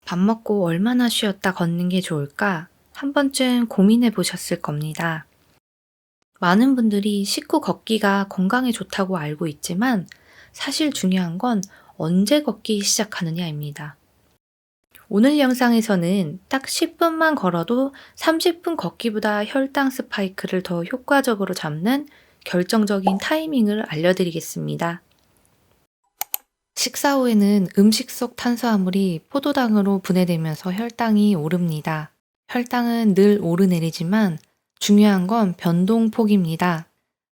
밥 먹고 얼마나 쉬었다 걷는 게 좋을까? 한 번쯤 고민해 보셨을 겁니다. 많은 분들이 식후 걷기가 건강에 좋다고 알고 있지만 사실 중요한 건 언제 걷기 시작하느냐입니다. 오늘 영상에서는 딱 10분만 걸어도 30분 걷기보다 혈당 스파이크를 더 효과적으로 잡는 결정적인 타이밍을 알려드리겠습니다. 식사 후에는 음식 속 탄수화물이 포도당으로 분해되면서 혈당이 오릅니다. 혈당은 늘 오르내리지만 중요한 건 변동폭입니다.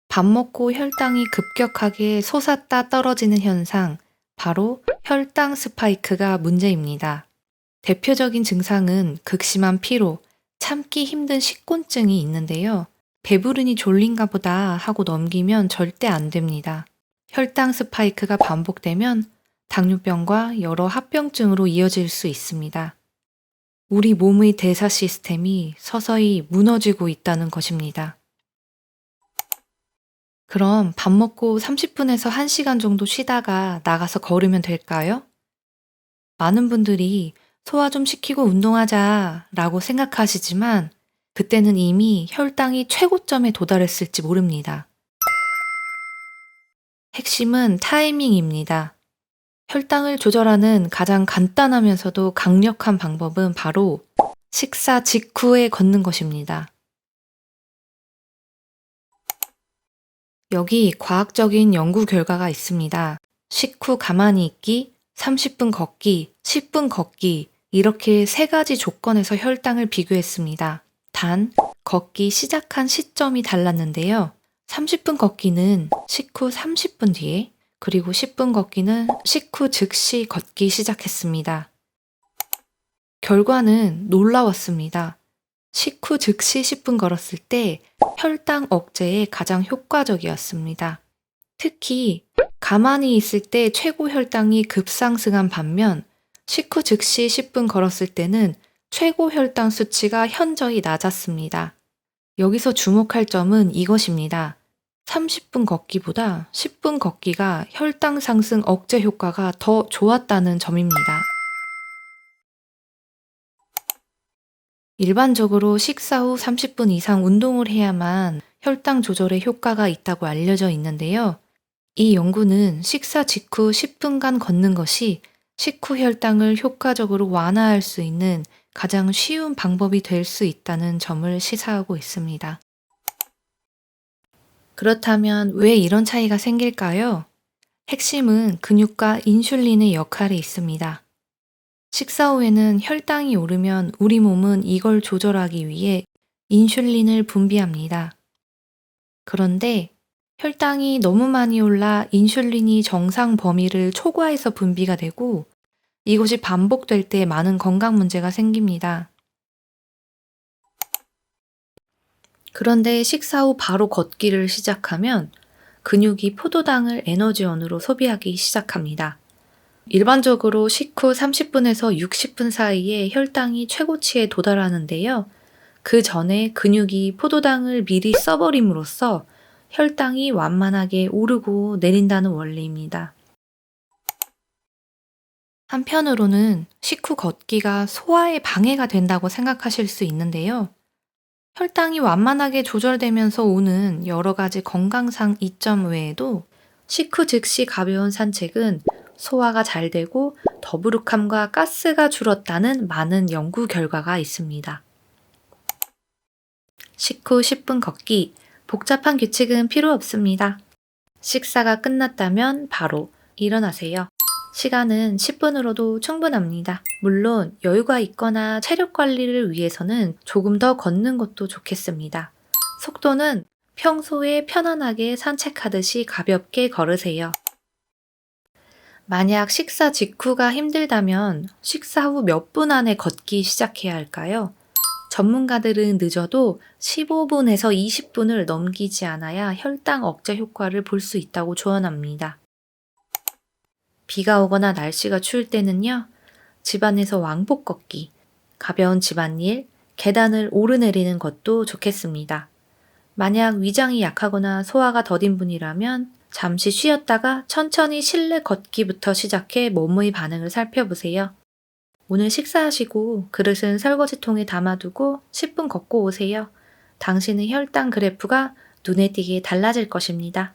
밥 먹고 혈당이 급격하게 솟았다 떨어지는 현상, 바로 혈당 스파이크가 문제입니다. 대표적인 증상은 극심한 피로, 참기 힘든 식곤증이 있는데요. 배부르니 졸린가 보다 하고 넘기면 절대 안 됩니다. 혈당 스파이크가 반복되면 당뇨병과 여러 합병증으로 이어질 수 있습니다. 우리 몸의 대사 시스템이 서서히 무너지고 있다는 것입니다. 그럼 밥 먹고 30분에서 1시간 정도 쉬다가 나가서 걸으면 될까요? 많은 분들이 소화 좀 시키고 운동하자 라고 생각하시지만 그때는 이미 혈당이 최고점에 도달했을지 모릅니다. 핵심은 타이밍입니다. 혈당을 조절하는 가장 간단하면서도 강력한 방법은 바로 식사 직후에 걷는 것입니다. 여기 과학적인 연구 결과가 있습니다. 식후 가만히 있기, 30분 걷기, 10분 걷기 이렇게 세 가지 조건에서 혈당을 비교했습니다. 단, 걷기 시작한 시점이 달랐는데요. 30분 걷기는 식후 30분 뒤에, 그리고 10분 걷기는 식후 즉시 걷기 시작했습니다. 결과는 놀라웠습니다. 식후 즉시 10분 걸었을 때 혈당 억제에 가장 효과적이었습니다. 특히 가만히 있을 때 최고 혈당이 급상승한 반면 식후 즉시 10분 걸었을 때는 최고 혈당 수치가 현저히 낮았습니다. 여기서 주목할 점은 이것입니다. 30분 걷기보다 10분 걷기가 혈당 상승 억제 효과가 더 좋았다는 점입니다. 일반적으로 식사 후 30분 이상 운동을 해야만 혈당 조절에 효과가 있다고 알려져 있는데요. 이 연구는 식사 직후 10분간 걷는 것이 식후 혈당을 효과적으로 완화할 수 있는 가장 쉬운 방법이 될 수 있다는 점을 시사하고 있습니다. 그렇다면 왜 이런 차이가 생길까요? 핵심은 근육과 인슐린의 역할에 있습니다. 식사 후에는 혈당이 오르면 우리 몸은 이걸 조절하기 위해 인슐린을 분비합니다. 그런데 혈당이 너무 많이 올라 인슐린이 정상 범위를 초과해서 분비가 되고 이것이 반복될 때 많은 건강 문제가 생깁니다. 그런데 식사 후 바로 걷기를 시작하면 근육이 포도당을 에너지원으로 소비하기 시작합니다. 일반적으로 식후 30분에서 60분 사이에 혈당이 최고치에 도달하는데요. 그 전에 근육이 포도당을 미리 써버림으로써 혈당이 완만하게 오르고 내린다는 원리입니다. 한편으로는 식후 걷기가 소화에 방해가 된다고 생각하실 수 있는데요. 혈당이 완만하게 조절되면서 오는 여러 가지 건강상 이점 외에도 식후 즉시 가벼운 산책은 소화가 잘 되고 더부룩함과 가스가 줄었다는 많은 연구 결과가 있습니다. 식후 10분 걷기, 복잡한 규칙은 필요 없습니다. 식사가 끝났다면 바로 일어나세요. 시간은 10분으로도 충분합니다. 물론 여유가 있거나 체력 관리를 위해서는 조금 더 걷는 것도 좋겠습니다. 속도는 평소에 편안하게 산책하듯이 가볍게 걸으세요. 만약 식사 직후가 힘들다면 식사 후 몇 분 안에 걷기 시작해야 할까요? 전문가들은 늦어도 15분에서 20분을 넘기지 않아야 혈당 억제 효과를 볼 수 있다고 조언합니다. 비가 오거나 날씨가 추울 때는요, 집안에서 왕복 걷기, 가벼운 집안일, 계단을 오르내리는 것도 좋겠습니다. 만약 위장이 약하거나 소화가 더딘 분이라면 잠시 쉬었다가 천천히 실내 걷기부터 시작해 몸의 반응을 살펴보세요. 오늘 식사하시고 그릇은 설거지통에 담아두고 10분 걷고 오세요. 당신의 혈당 그래프가 눈에 띄게 달라질 것입니다.